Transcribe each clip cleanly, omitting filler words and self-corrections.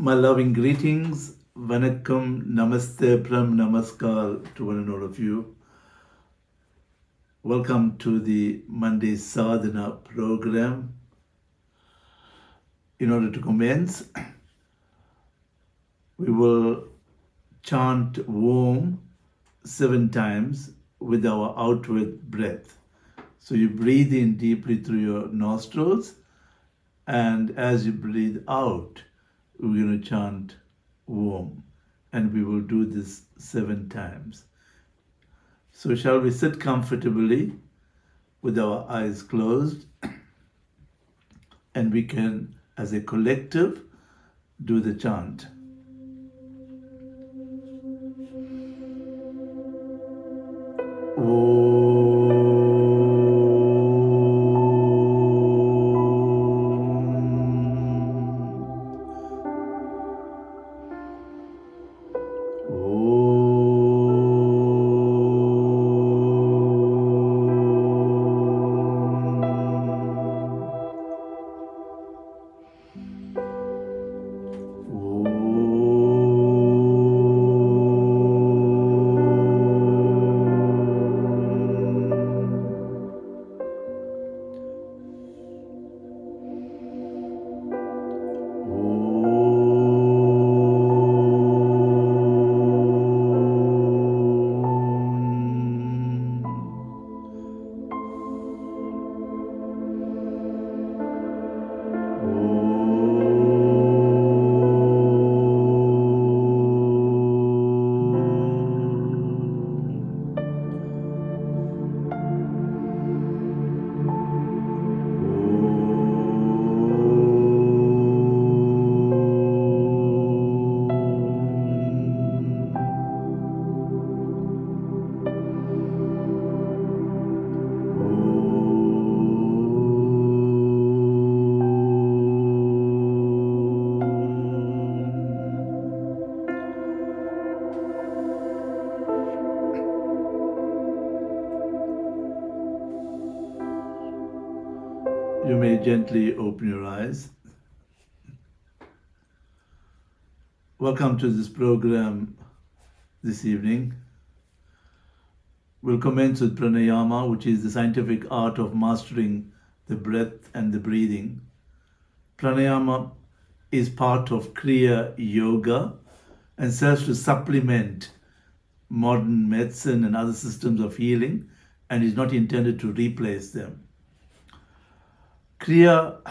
My loving greetings, Vanakkam, Namaste, Pram, Namaskar to one and all of you. Welcome to the Monday Sadhana program. In order to commence, we will chant Om 7 times with our outward breath. So you breathe in deeply through your nostrils, and as you breathe out, we're going to chant Om, and we will do this 7 times. So shall we sit comfortably with our eyes closed, and we can, as a collective, do the chant. You may gently open your eyes. Welcome to this program this evening. We'll commence with pranayama, which is the scientific art of mastering the breath and the breathing. Pranayama is part of Kriya Yoga and serves to supplement modern medicine and other systems of healing and is not intended to replace them. Kriya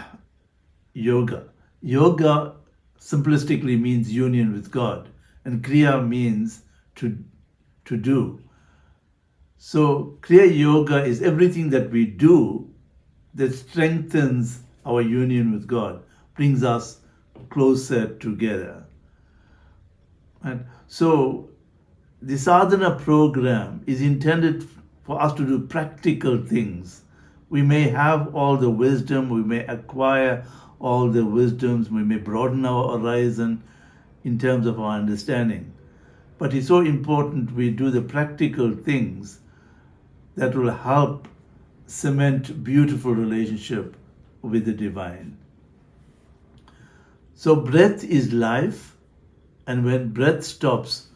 Yoga. Yoga simplistically means union with God, and Kriya means to do. So Kriya Yoga is everything that we do that strengthens our union with God, brings us closer together. And so the sadhana program is intended for us to do practical things. We may have all the wisdom, we may acquire all the wisdoms, we may broaden our horizon in terms of our understanding. But it's so important we do the practical things that will help cement beautiful relationship with the divine. So breath is life, and when breath stops,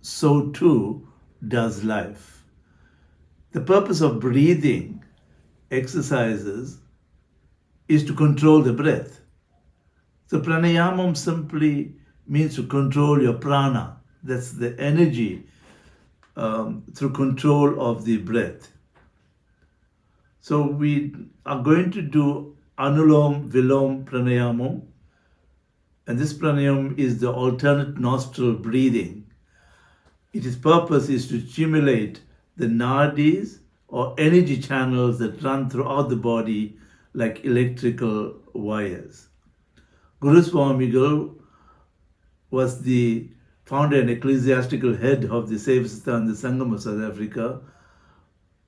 so too does life. The purpose of breathing exercises is to control the breath. So pranayamam simply means to control your prana. That's the energy through control of the breath. So we are going to do anulom vilom pranayamam, and this pranayam is the alternate nostril breathing. Its purpose is to stimulate the nadis or energy channels that run throughout the body like electrical wires. Guru Swamigal was the founder and ecclesiastical head of the Sevasthana, the Sangam of South Africa,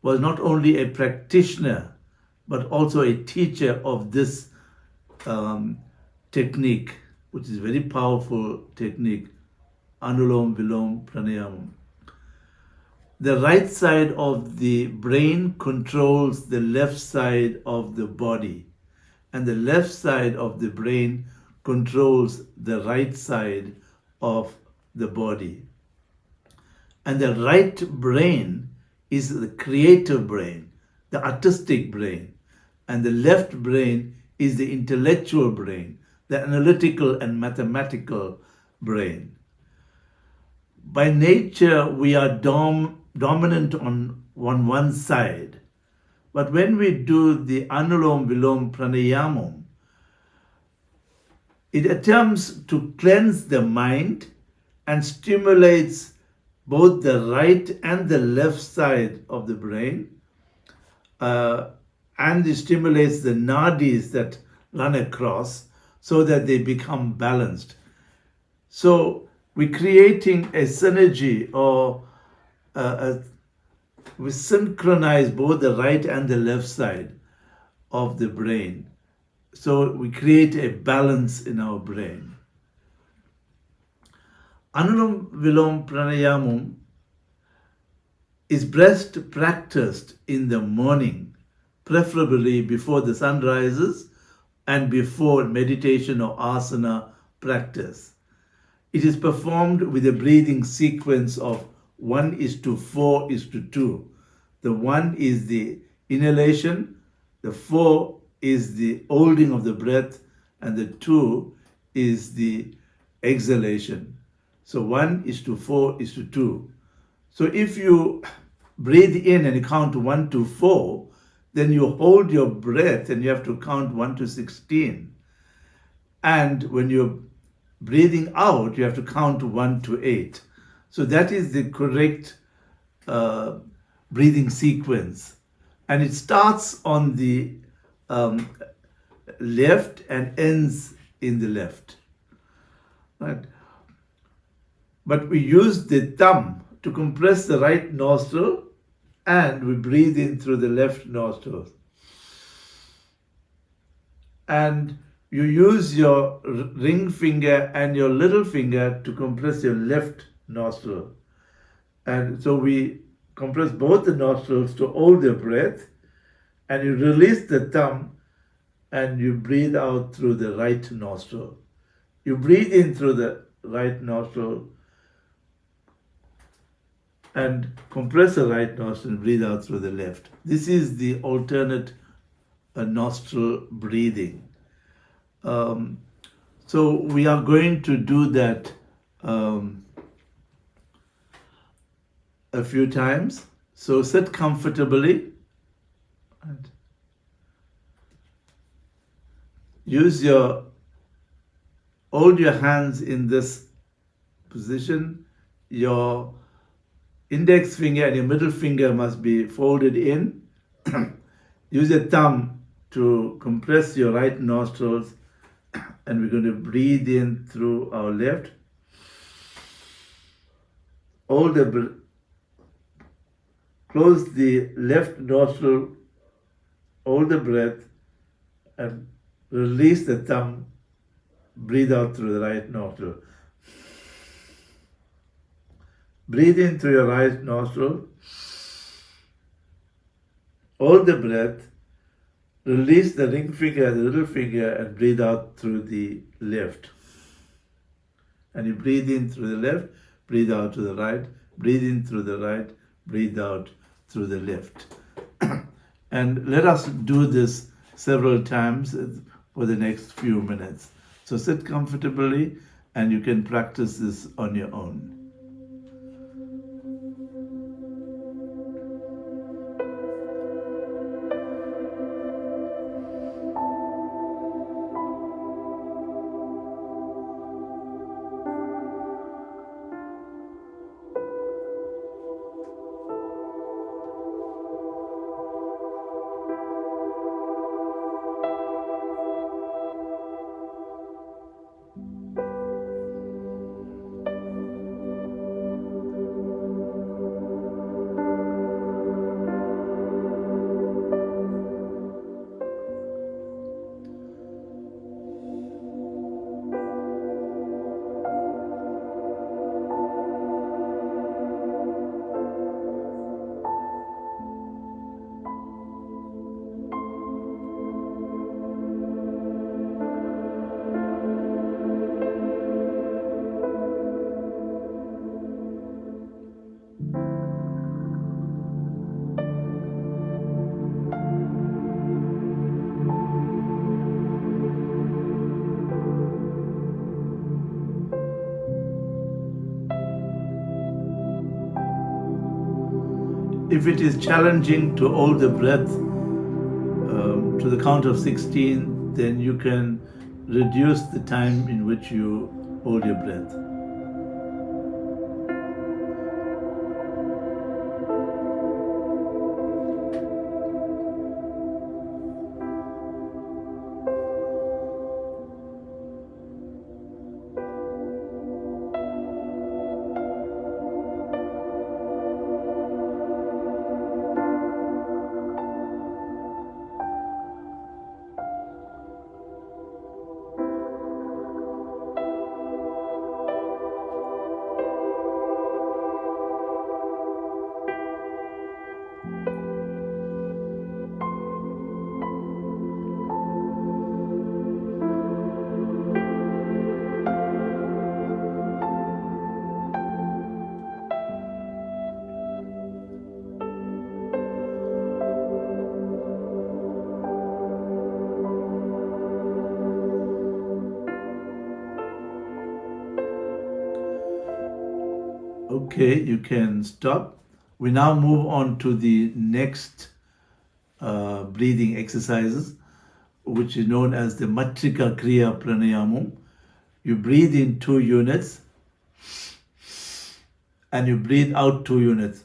was not only a practitioner, but also a teacher of this technique, which is a very powerful technique, Anulom Vilom Pranayamam. The right side of the brain controls the left side of the body, and the left side of the brain controls the right side of the body. And the right brain is the creative brain, the artistic brain. And the left brain is the intellectual brain, the analytical and mathematical brain. By nature, we are dominant on one side. But when we do the Anulom Vilom Pranayamam, it attempts to cleanse the mind and stimulates both the right and the left side of the brain, and it stimulates the nadis that run across so that they become balanced. So we're creating a synergy, or we synchronize both the right and the left side of the brain. So we create a balance in our brain. Anulom Vilom Pranayamam is best practiced in the morning, preferably before the sun rises and before meditation or asana practice. It is performed with a breathing sequence of 1:4:2. The 1 is the inhalation, the 4 is the holding of the breath, and the 2 is the exhalation. So 1:4:2. So if you breathe in and you count 1 to 4, then you hold your breath and you have to count 1 to 16. And when you're breathing out, you have to count 1 to 8. So that is the correct breathing sequence. And it starts on the left and ends in the left. Right? But we use the thumb to compress the right nostril, and we breathe in through the left nostril. And you use your ring finger and your little finger to compress your left nostril. And so we compress both the nostrils to hold the breath, and you release the thumb and you breathe out through the right nostril. You breathe in through the right nostril and compress the right nostril and breathe out through the left. This is the alternate nostril breathing. So we are going to do that a few times. So sit comfortably and hold your hands in this position. Your index finger and your middle finger must be folded in. Use your thumb to compress your right nostrils, and we're going to breathe in through our left. Close the left nostril, hold the breath, and release the thumb. Breathe out through the right nostril. Breathe in through your right nostril, hold the breath, release the ring finger and the little finger, and breathe out through the left. And you breathe in through the left, breathe out to the right, breathe in through the right, breathe out through the left. And let us do this several times for the next few minutes. So sit comfortably, and you can practice this on your own. If it is challenging to hold the breath to the count of 16, then you can reduce the time in which you hold your breath. Okay, you can stop. We now move on to the next breathing exercises, which is known as the Matrika Kriya Pranayamam. You breathe in 2 units and you breathe out 2 units.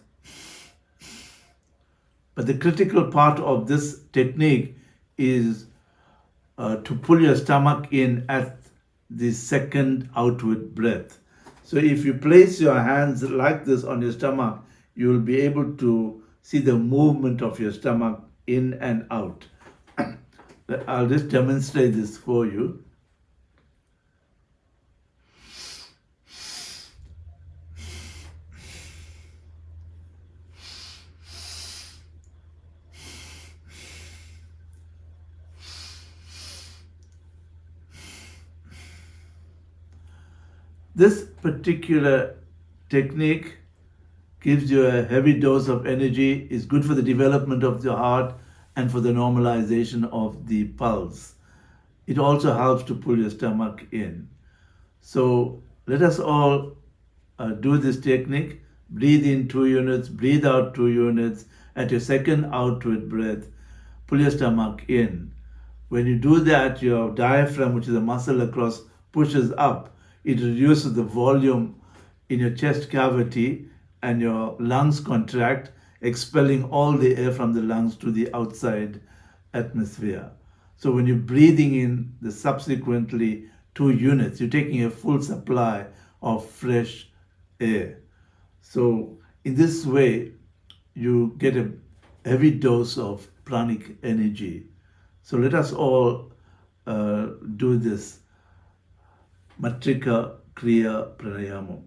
But the critical part of this technique is to pull your stomach in at the second outward breath. So if you place your hands like this on your stomach, you will be able to see the movement of your stomach in and out. I'll just demonstrate this for you. This particular technique gives you a heavy dose of energy, is good for the development of the heart and for the normalization of the pulse. It also helps to pull your stomach in. So let us all do this technique. Breathe in 2 units, breathe out 2 units. At your second outward breath, pull your stomach in. When you do that, your diaphragm, which is a muscle across, pushes up. It reduces the volume in your chest cavity and your lungs contract, expelling all the air from the lungs to the outside atmosphere. So when you're breathing in the subsequently 2 units, you're taking a full supply of fresh air. So in this way, you get a heavy dose of pranic energy. So let us all do this Matrika Kriya Pranayamam.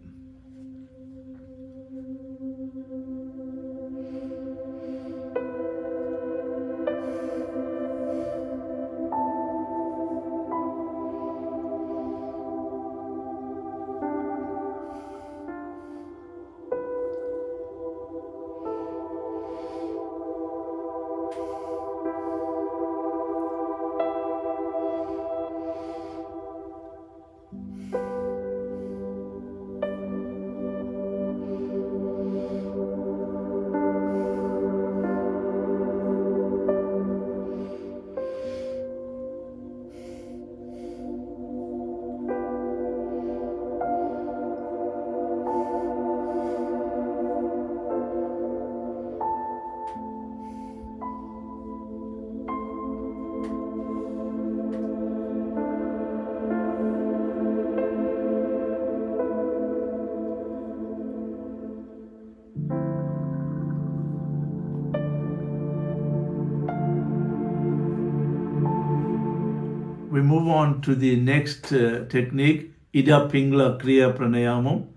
We move on to the next technique, Ida Pingla Kriya Pranayamam.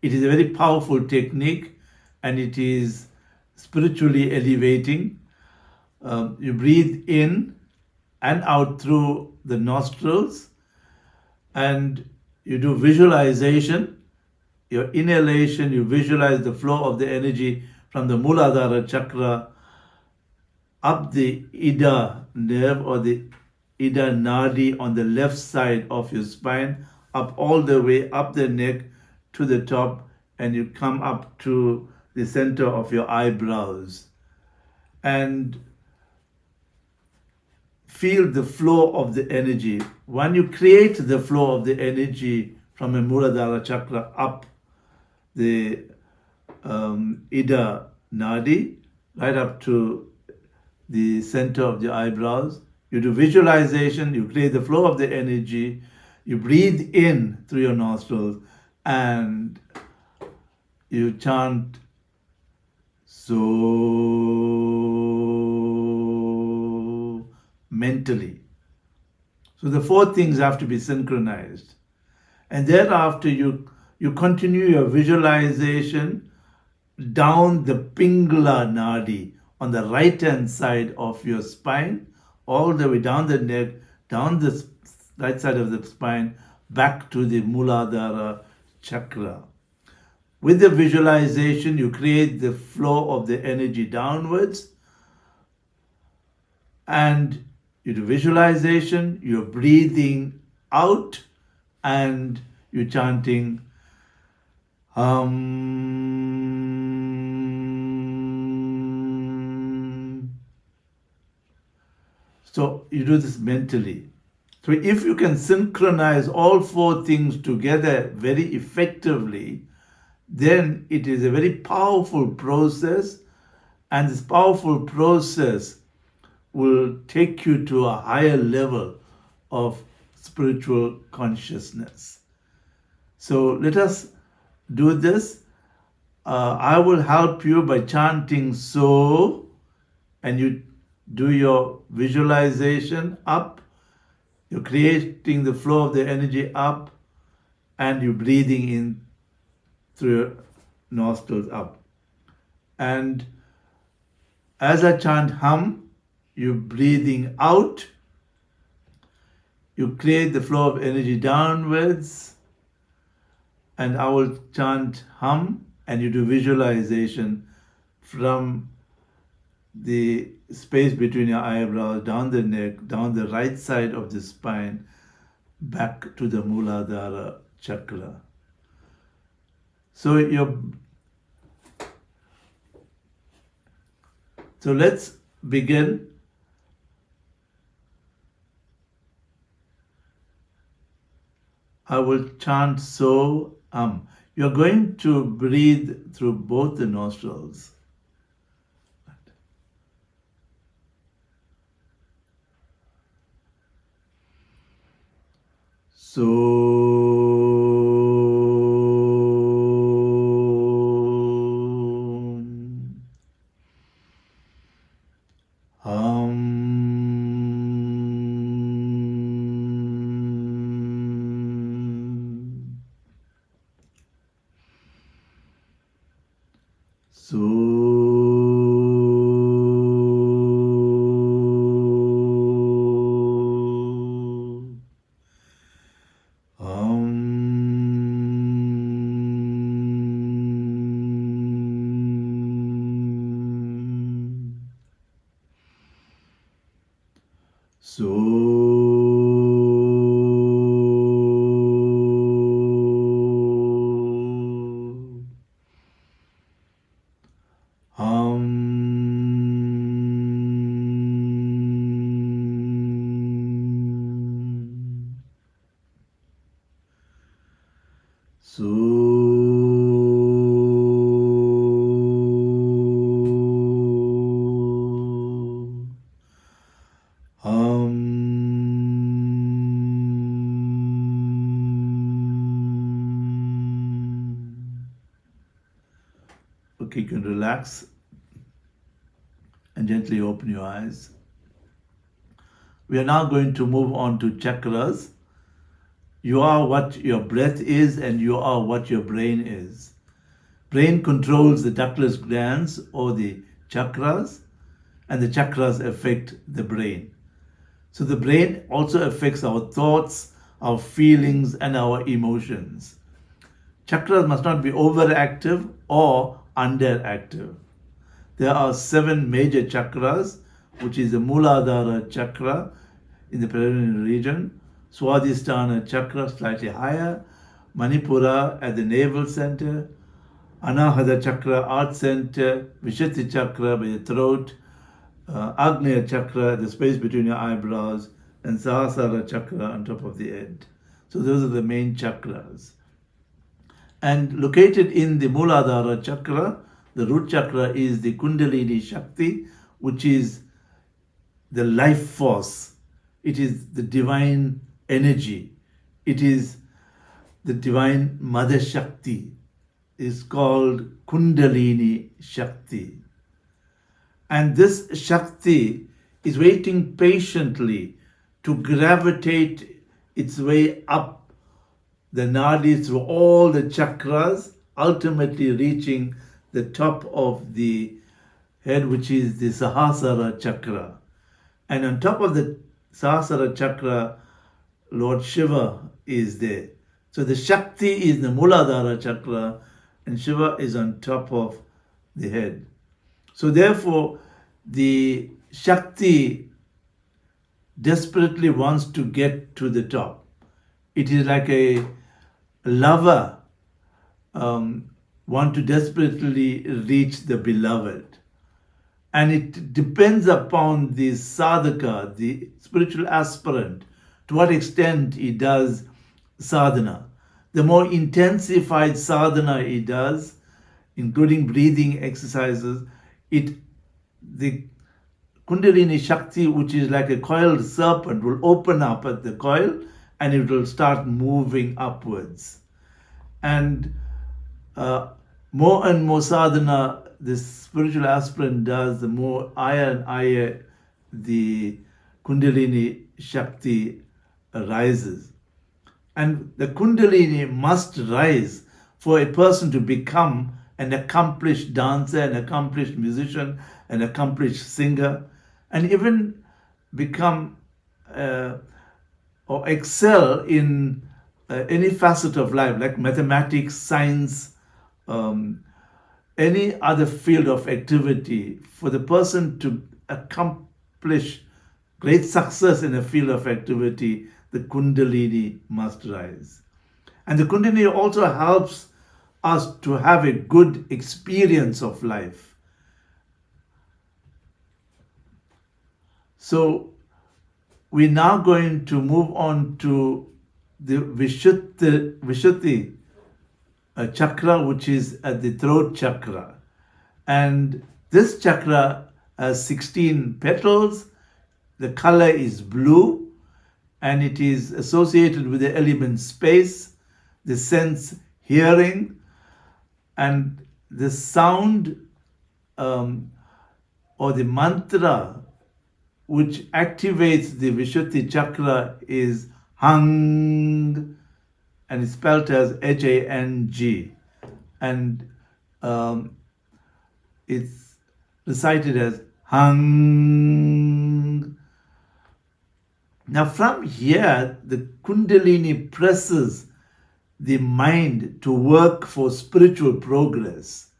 It is a very powerful technique and it is spiritually elevating. You breathe in and out through the nostrils and you do visualization. Your inhalation, you visualize the flow of the energy from the Muladhara chakra up the Ida nerve or the Ida Nadi on the left side of your spine, up all the way up the neck to the top, and you come up to the center of your eyebrows, and feel the flow of the energy. When you create the flow of the energy from a Muladhara chakra up the Ida Nadi, right up to the center of the eyebrows, you do visualization, you create the flow of the energy, you breathe in through your nostrils, and you chant so mentally. So the four things have to be synchronized. And thereafter you continue your visualization down the Pingala Nadi on the right hand side of your spine, all the way down the neck, down the right side of the spine, back to the Muladhara chakra. With the visualization, you create the flow of the energy downwards, and you do visualization, you're breathing out, and you're chanting So you do this mentally. So if you can synchronize all four things together very effectively, then it is a very powerful process, and this powerful process will take you to a higher level of spiritual consciousness. So let us do this. I will help you by chanting so, and you do your visualization up, you're creating the flow of the energy up, and you're breathing in through your nostrils up. And as I chant hum, you're breathing out, you create the flow of energy downwards, and I will chant hum, and you do visualization from the space between your eyebrows, down the neck, down the right side of the spine, back to the Muladhara chakra. So let's begin. I will chant so You're going to breathe through both the nostrils. Okay, you can relax and gently open your eyes. We are now going to move on to chakras. You are what your breath is, and you are what your brain is. Brain controls the ductless glands or the chakras, and the chakras affect the brain. So the brain also affects our thoughts, our feelings, and our emotions. Chakras must not be overactive or underactive. There are 7 major chakras, which is the Muladhara chakra in the perineal region, Swadhisthana chakra slightly higher, Manipura at the navel center, Anahata chakra, heart center, Vishuddhi chakra by the throat, Agnya chakra, the space between your eyebrows, and Sahasrara chakra on top of the head. So those are the main chakras. And located in the Muladhara chakra, the root chakra, is the Kundalini Shakti, which is the life force. It is the divine energy. It is the divine Mother Shakti. Is called Kundalini Shakti. And this Shakti is waiting patiently to gravitate its way up the nadis through all the chakras, ultimately reaching the top of the head, which is the Sahasrara chakra. And on top of the Sahasrara chakra, Lord Shiva is there. So the Shakti is the Muladhara chakra, and Shiva is on top of the head. So therefore, the Shakti desperately wants to get to the top. It is like a lover want to desperately reach the beloved. And it depends upon the sadhaka, the spiritual aspirant, to what extent he does sadhana. The more intensified sadhana he does, including breathing exercises, the Kundalini Shakti, which is like a coiled serpent, will open up at the coil and it will start moving upwards. And more and more sadhana this spiritual aspirant does, the more higher and higher the Kundalini Shakti rises. And the Kundalini must rise for a person to become an accomplished dancer, an accomplished musician, an accomplished singer, and even become or excel in any facet of life, like mathematics, science, any other field of activity. For the person to accomplish great success in a field of activity, the Kundalini must rise. And the Kundalini also helps us to have a good experience of life. So we're now going to move on to the Vishuddhi chakra, which is at the throat chakra. And this chakra has 16 petals. The color is blue, and it is associated with the element space, the sense hearing, and the sound or the mantra which activates the Vishuddhi chakra is Hang, and it's spelled as Hang, and it's recited as Hang. Now from here, the Kundalini presses the mind to work for spiritual progress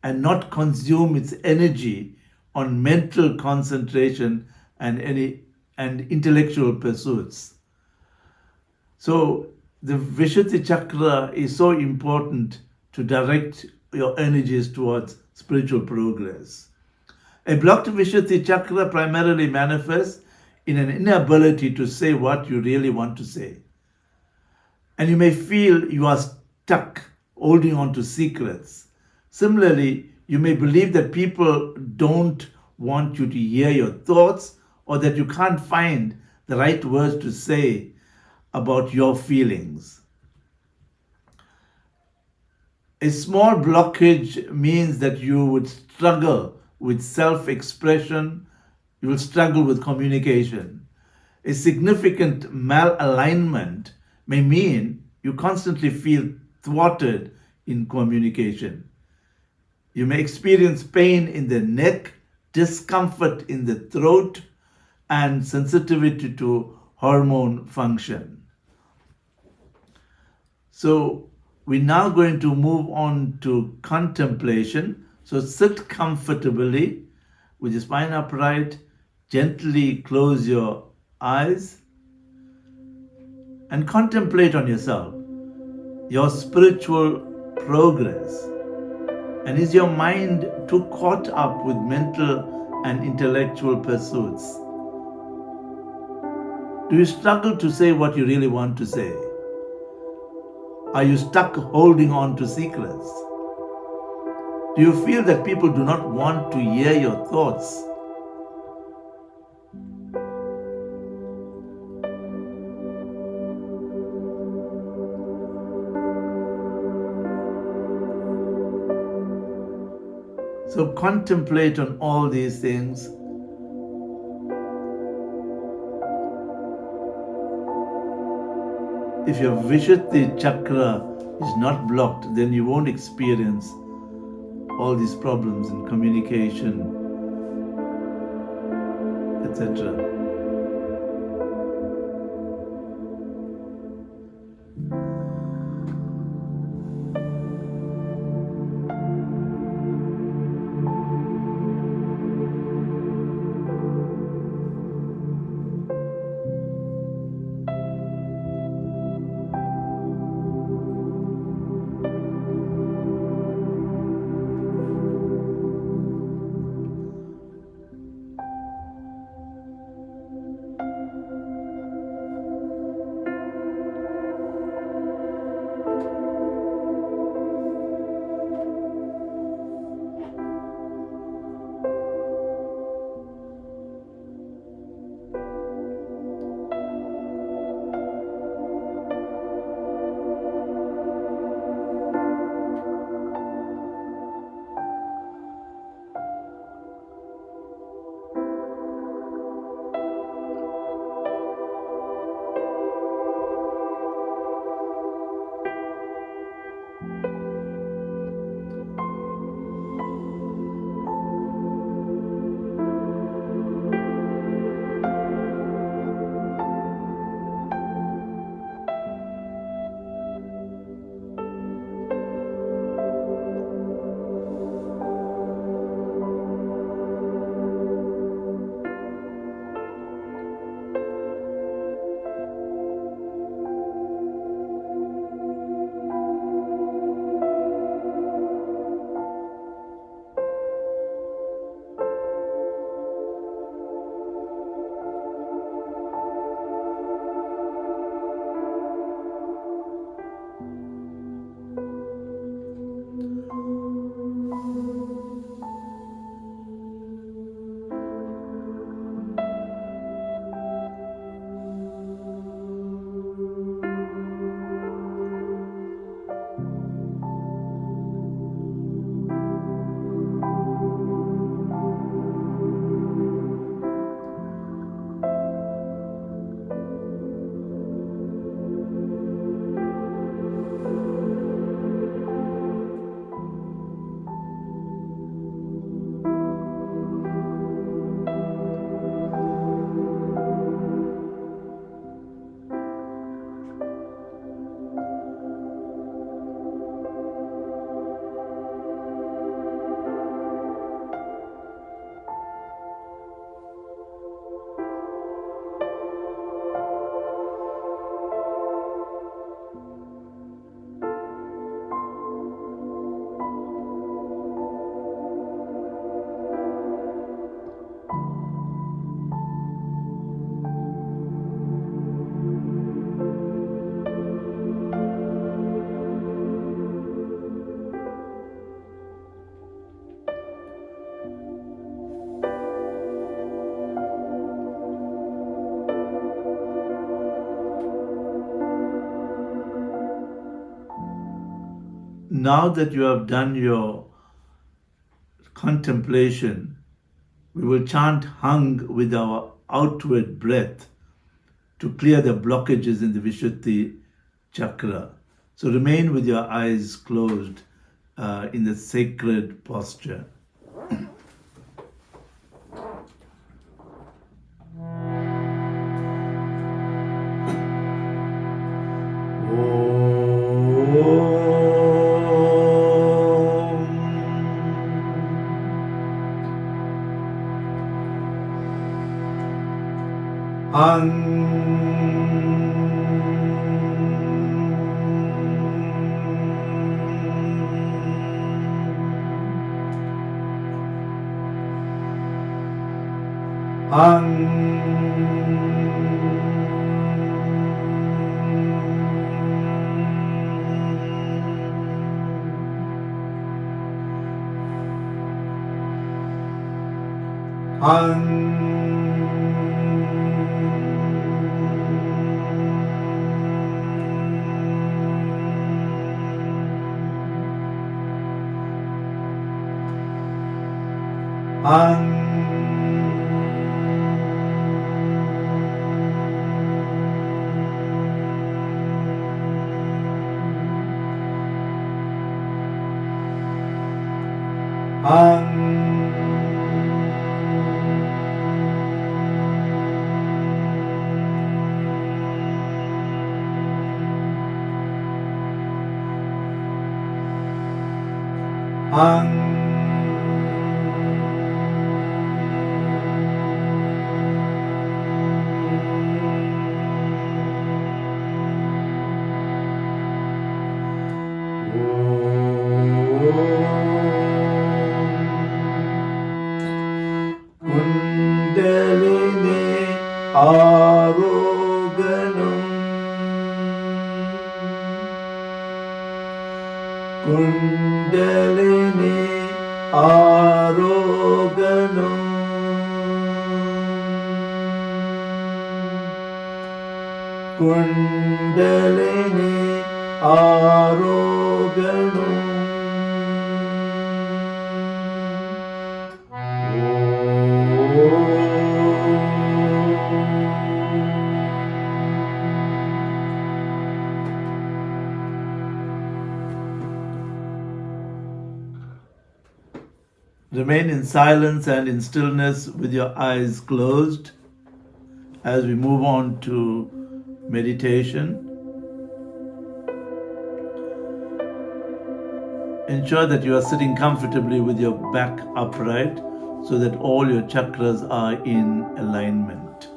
and not consume its energy on mental concentration and intellectual pursuits. So the Vishuddhi chakra is so important to direct your energies towards spiritual progress. A blocked Vishuddhi chakra primarily manifests in an inability to say what you really want to say. And you may feel you are stuck holding on to secrets. Similarly, you may believe that people don't want you to hear your thoughts, or that you can't find the right words to say about your feelings. A small blockage means that you would struggle with self-expression, you will struggle with communication. A significant malalignment may mean you constantly feel thwarted in communication. You may experience pain in the neck, discomfort in the throat, and sensitivity to hormone function. So we're now going to move on to contemplation. So sit comfortably with your spine upright, gently close your eyes, and contemplate on yourself, your spiritual progress. And is your mind too caught up with mental and intellectual pursuits? Do you struggle to say what you really want to say? Are you stuck holding on to secrets? Do you feel that people do not want to hear your thoughts? So contemplate on all these things. If your Vishuddhi chakra is not blocked, then you won't experience all these problems in communication, etc. Now that you have done your contemplation, we will chant hung with our outward breath to clear the blockages in the Vishuddhi chakra. So remain with your eyes closed in the sacred posture. Kundalini Aroganam Kundalini Aroganam Kundalini Aroganam Remain in silence and in stillness with your eyes closed as we move on to meditation. Ensure that you are sitting comfortably with your back upright so that all your chakras are in alignment.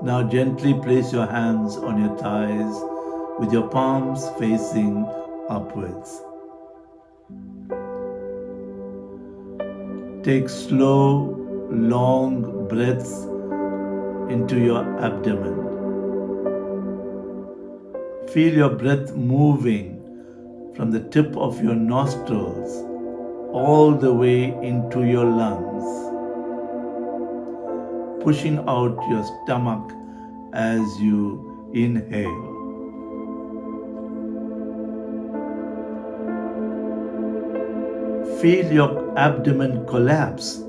Now gently place your hands on your thighs with your palms facing upwards. Take slow, long breaths into your abdomen. Feel your breath moving from the tip of your nostrils all the way into your lungs, pushing out your stomach as you inhale. Feel your abdomen collapse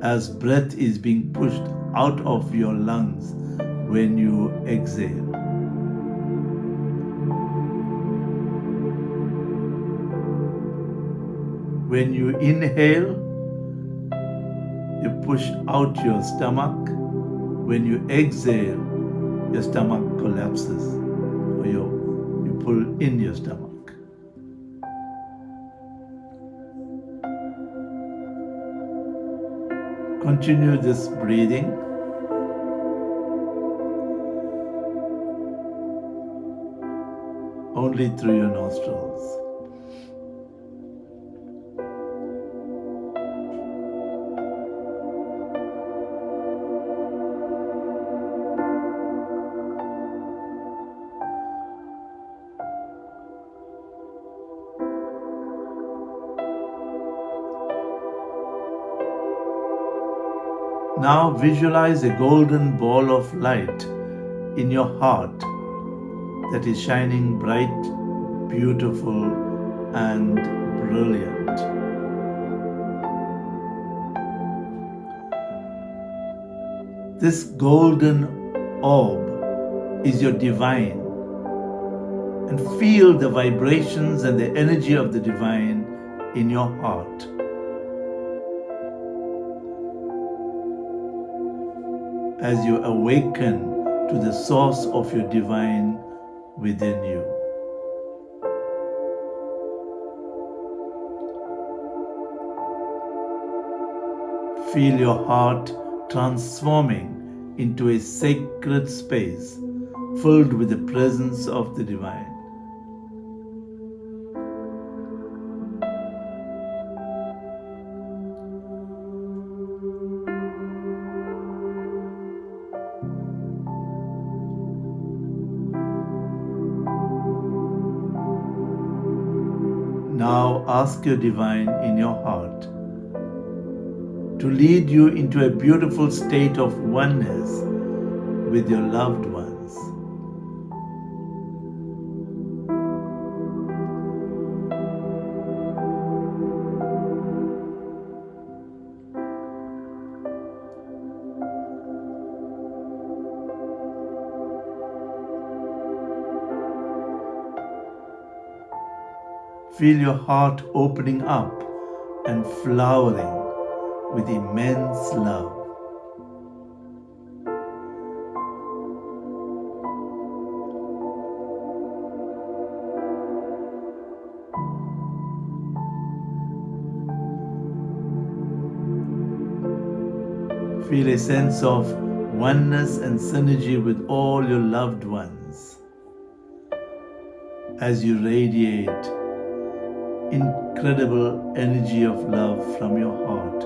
as breath is being pushed out of your lungs when you exhale. When you inhale, you push out your stomach. When you exhale, your stomach collapses, or you pull in your stomach. Continue this breathing. Only through your nostrils. Now visualize a golden ball of light in your heart that is shining bright, beautiful, and brilliant. This golden orb is your divine, and feel the vibrations and the energy of the divine in your heart. As you awaken to the source of your divine within you. Feel your heart transforming into a sacred space filled with the presence of the divine. Now ask your divine in your heart to lead you into a beautiful state of oneness with your loved ones. Feel your heart opening up and flowering with immense love. Feel a sense of oneness and synergy with all your loved ones as you radiate incredible energy of love from your heart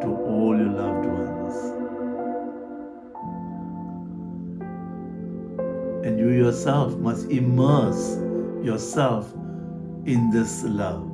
to all your loved ones. And you yourself must immerse yourself in this love.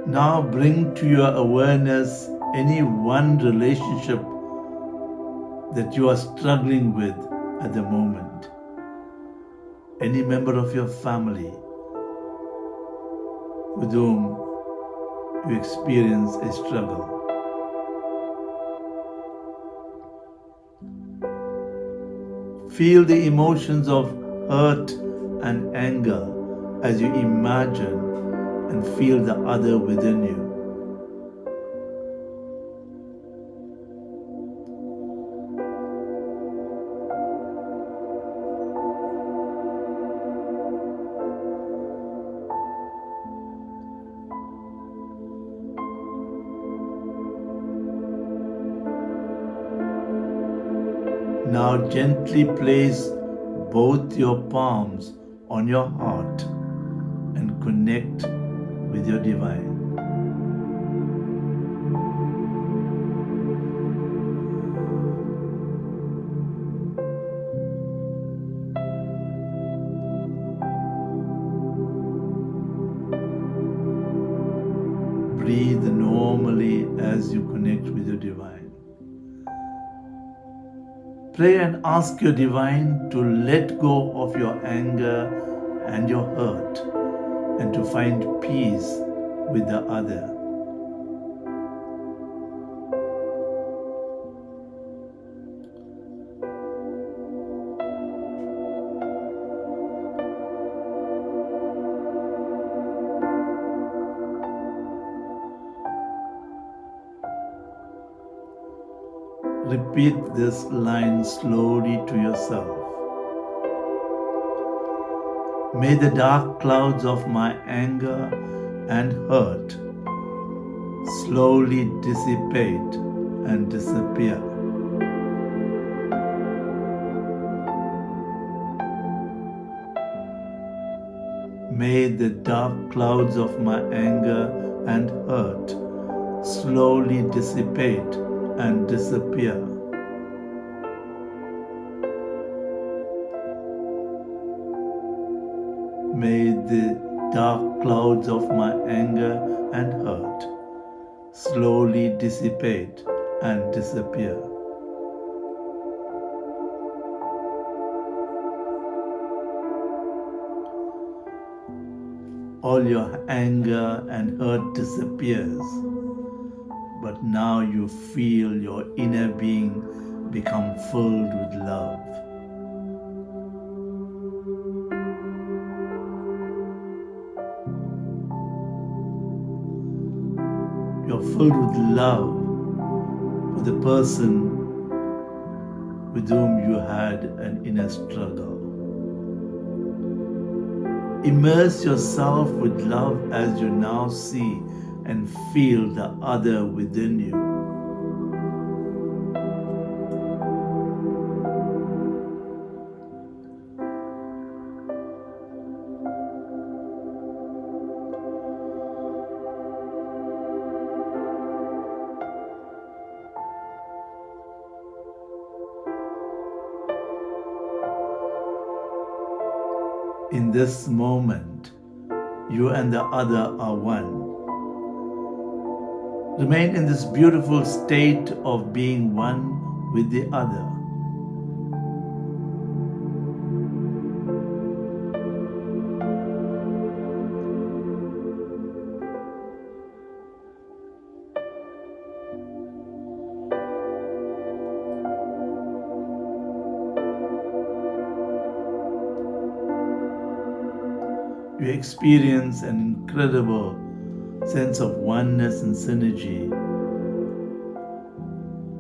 Now bring to your awareness any one relationship that you are struggling with at the moment. Any member of your family with whom you experience a struggle. Feel the emotions of hurt and anger as you imagine and feel the other within you. Now gently place both your palms on your heart and connect with your divine. Breathe normally as you connect with your divine. Pray and ask your divine to let go of your anger and your hurt and to find peace with the other. Repeat this line slowly to yourself. May the dark clouds of my anger and hurt slowly dissipate and disappear. May the dark clouds of my anger and hurt slowly dissipate and disappear. May the dark clouds of my anger and hurt slowly dissipate and disappear. All your anger and hurt disappears, but now you feel your inner being become filled with love. you're filled with love for the person with whom you had an inner struggle. Immerse yourself with love as you now see and feel the other within you. In this moment, you and the other are one. Remain in this beautiful state of being one with the other. You experience an incredible sense of oneness and synergy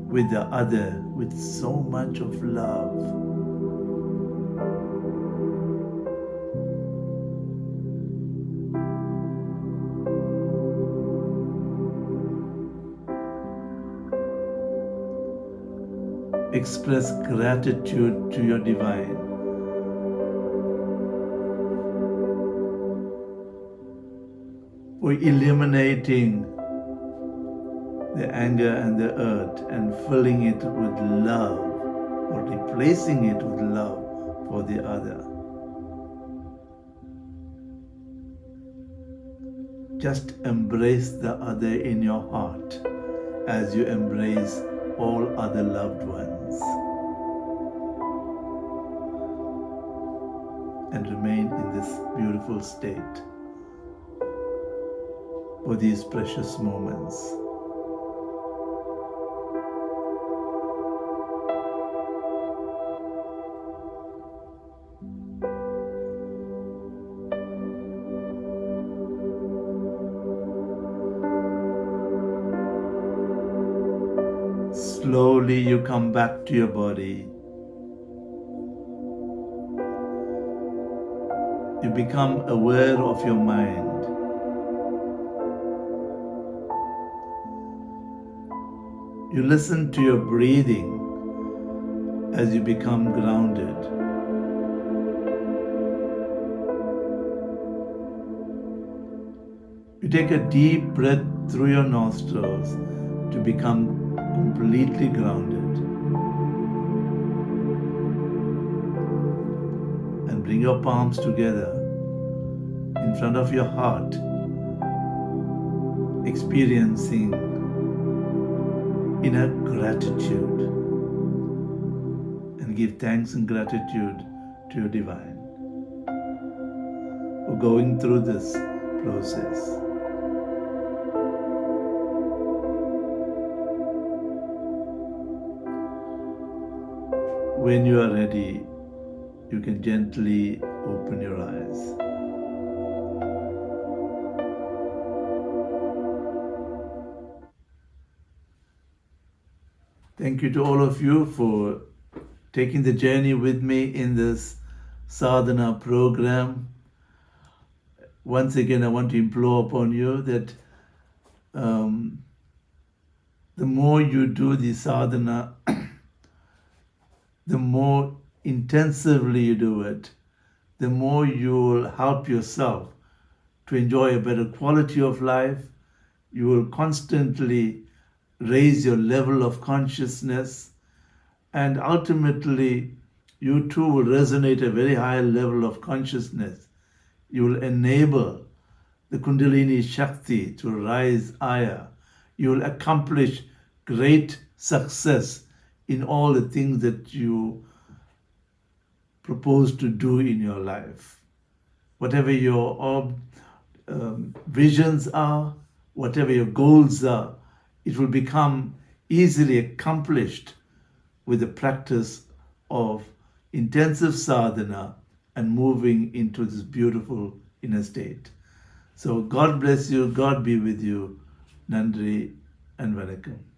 with the other with so much of love. Express gratitude to your divine. For eliminating the anger and the hurt and filling it with love, or replacing it with love for the other. Just embrace the other in your heart as you embrace all other loved ones. And remain in this beautiful state for these precious moments. Slowly you come back to your body. You become aware of your mind. You listen to your breathing as you become grounded. You take a deep breath through your nostrils to become completely grounded. And bring your palms together in front of your heart, experiencing inner gratitude, and give thanks and gratitude to your divine for going through this process. When you are ready, you can gently open your eyes. Thank you to all of you for taking the journey with me in this sadhana program. Once again, I want to implore upon you that the more you do the sadhana, the more intensively you do it, the more you will help yourself to enjoy a better quality of life. You will constantly raise your level of consciousness, and ultimately you too will resonate a very high level of consciousness. You will enable the Kundalini Shakti to rise higher. You will accomplish great success in all the things that you propose to do in your life. Whatever your visions are, whatever your goals are, it will become easily accomplished with the practice of intensive sadhana and moving into this beautiful inner state. So God bless you, God be with you. நன்றி and வணக்கம்.